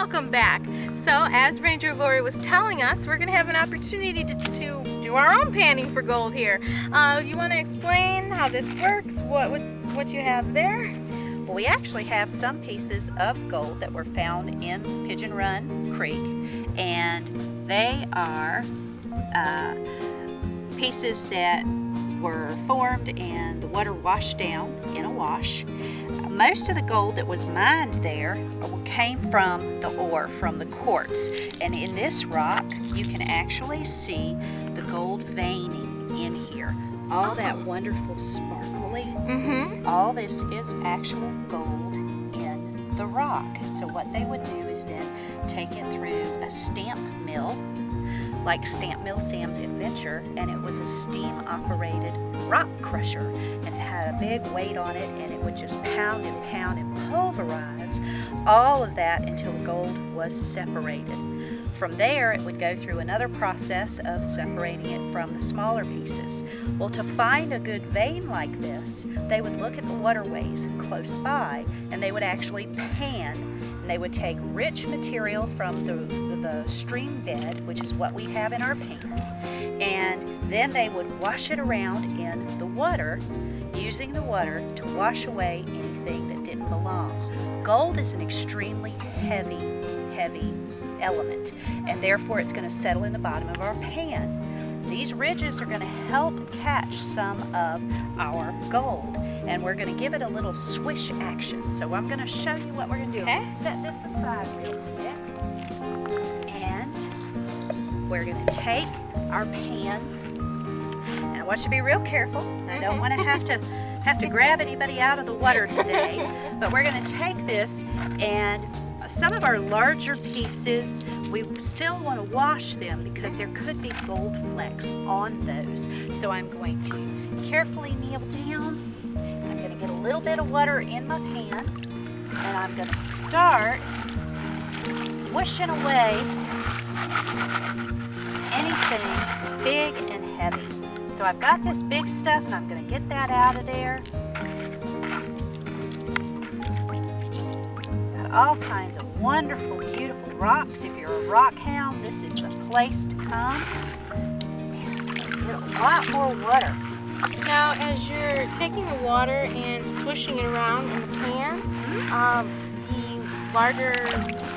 welcome back. So as Ranger Lori was telling us, we're going to have an opportunity to do our own panning for gold here. You want to explain how this works, what you have there? Well, we actually have some pieces of gold that were found in Pigeon Run Creek, and they are pieces that were formed and the water washed down in a wash. Most of the gold that was mined there came from the ore, from the quartz. And in this rock, you can actually see the gold veining in here. All that wonderful sparkly, all this is actual gold in the rock. And so what they would do is then take it through a stamp mill, like Stamp Mill Sam's Adventure, and it was a steam-operated rock crusher, and it had a big weight on it, and it would just pound and pound and pulverize all of that until gold was separated. From there, it would go through another process of separating it from the smaller pieces. Well, to find a good vein like this, they would look at the waterways close by, and they would actually pan, and they would take rich material from the stream bed, which is what we have in our pan, and then they would wash it around in the water, using the water to wash away anything that didn't belong. Gold is an extremely heavy element, and therefore it's going to settle in the bottom of our pan. These ridges are going to help catch some of our gold, and we're going to give it a little swish action. So I'm going to show you what we're going to do. Okay. Set this aside real quick, and we're going to take our pan, and I want you to be real careful. I don't want to have to grab anybody out of the water today, but we're going to take this, and some of our larger pieces, we still want to wash them because there could be gold flecks on those. So I'm going to carefully kneel down. I'm going to get a little bit of water in my pan, and I'm going to start whooshing away anything big and heavy. So I've got this big stuff, and I'm going to get that out of there. Got all kinds of wonderful, beautiful rocks. If you're a rock hound, this is the place to come. And get a lot more water. Now, as you're taking the water and swishing it around in the pan, the larger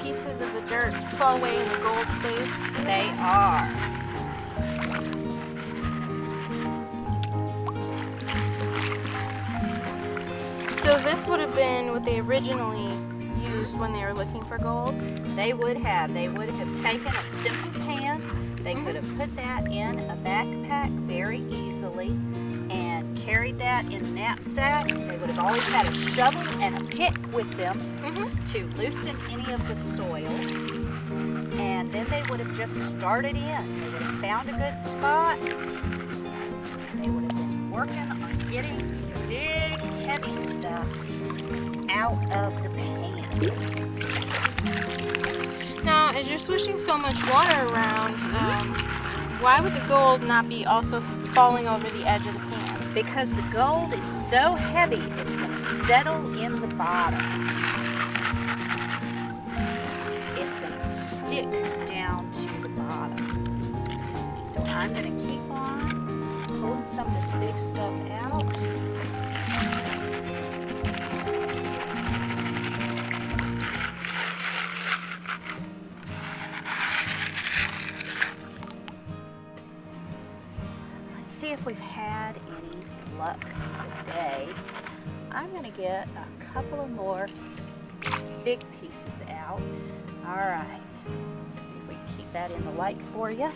pieces of the dirt fall away and the gold stays. They are. So this would have been what they originally used when they were looking for gold? They would have taken a simple pan. They could have put that in a backpack very easily and carried that in a knapsack. They would have always had a shovel and a pick with them to loosen any of the soil. And then they would have just started in. They would have found a good spot. They would have been working on getting the big, heavy stuff out of the pan. Now, as you're swishing so much water around, why would the gold not be also falling over the edge of the pan? Because the gold is so heavy, it's going to settle in the bottom. It's going to stick down to the bottom. So I'm going to keep on pulling some of this big stuff out. See if we've had any luck today. I'm going to get a couple of more big pieces out. All right, let's see if we can keep that in the light for you.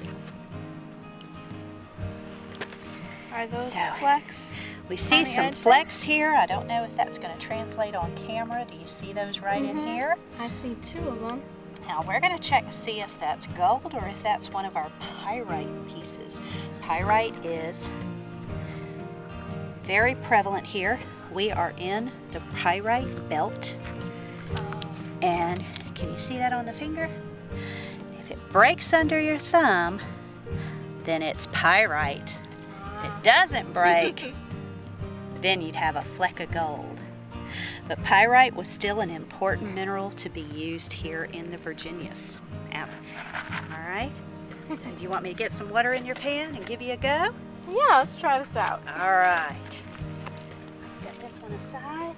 Are those flecks? We see some flecks here. I don't know if that's going to translate on camera. Do you see those right in here? I see two of them. Now we're going to check to see if that's gold or if that's one of our pyrite pieces. Pyrite is very prevalent here. We are in the pyrite belt. And can you see that on the finger? If it breaks under your thumb, then it's pyrite. If it doesn't break, then you'd have a fleck of gold. But pyrite was still an important mineral to be used here in the Virginias. All right, so do you want me to get some water in your pan and give you a go? Yeah, let's try this out. All right, set this one aside.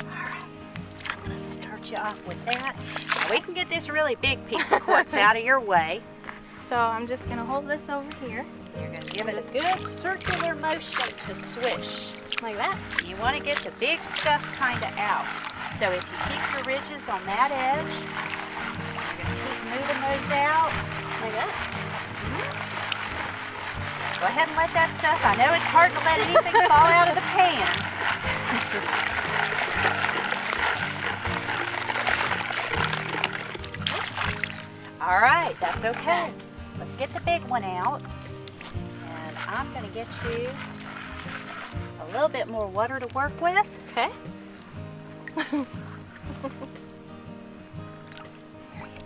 All right, I'm gonna start you off with that. Now we can get this really big piece of quartz out of your way. So I'm just gonna hold this over here. You're gonna give it a good circular motion to swish. Like that? You want to get the big stuff kind of out. So if you keep your ridges on that edge, you're going to keep moving those out. Like that? Go ahead and let that stuff. I know it's hard to let anything fall out of the pan. All right, that's okay. Let's get the big one out. And I'm going to get you a little bit more water to work with. Okay. There you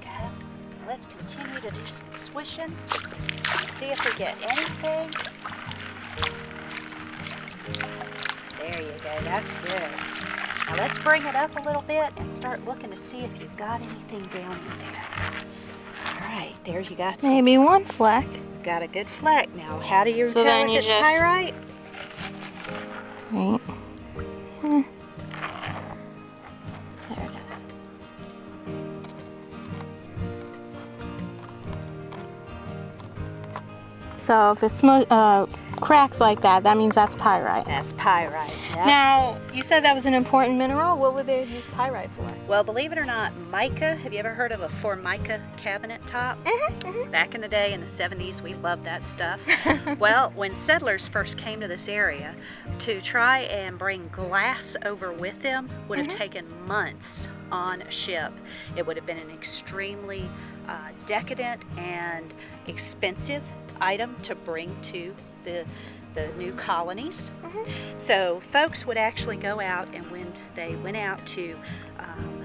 go. Let's continue to do some swishing. See if we get anything. There you go, that's good. Now let's bring it up a little bit and start looking to see if you've got anything down in there. All right, there you got some. Maybe one fleck. Got a good fleck. Now, how do you So tell then if you it's just- pyrite? Right. There it is. So if it's cracks like that, that means that's pyrite. That's pyrite. Yep. Now, you said that was an important mineral. What would they use pyrite for? Well, believe it or not, mica, have you ever heard of a Formica cabinet top? Back in the day, in the 70s, we loved that stuff. Well, when settlers first came to this area, to try and bring glass over with them would have taken months on a ship. It would have been an extremely decadent and expensive item to bring to the new colonies. So folks would actually go out, and when they went out to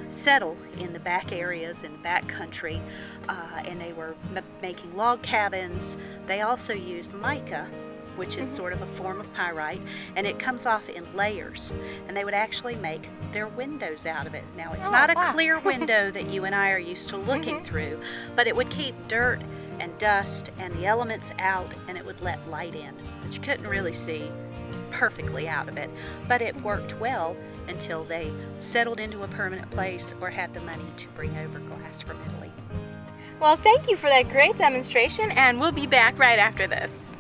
settle in the back areas in the back country, and they were making log cabins, they also used mica, which is sort of a form of pyrite, and it comes off in layers, and they would actually make their windows out of it. Now, it's not a clear window that you and I are used to looking through, but it would keep dirt and dust and the elements out, and it would let light in, but you couldn't really see perfectly out of it. But it worked well until they settled into a permanent place or had the money to bring over glass from Italy. Well, thank you for that great demonstration, and we'll be back right after this.